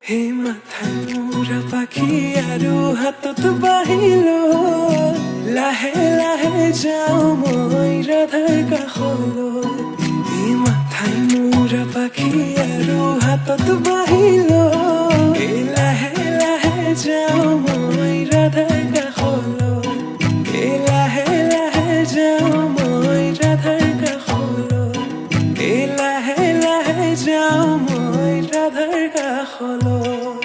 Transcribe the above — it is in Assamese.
হে মাথায় মোৰা পাখি আৰু হাতত বাহিলো লাহে লাহে যাওঁ মই ৰাধাৰ কাষলৈ হে মাথায় মোৰা পাখি আৰু হাতত বাহিলো লাহে লাহে যাওঁ মই ৰাধাৰ কাষলৈ লাহে লাহে যাওঁ মই ৰাধাৰ কাষলৈ লাহে লাহে যাওঁ মই ৰাধাৰ কাষলৈ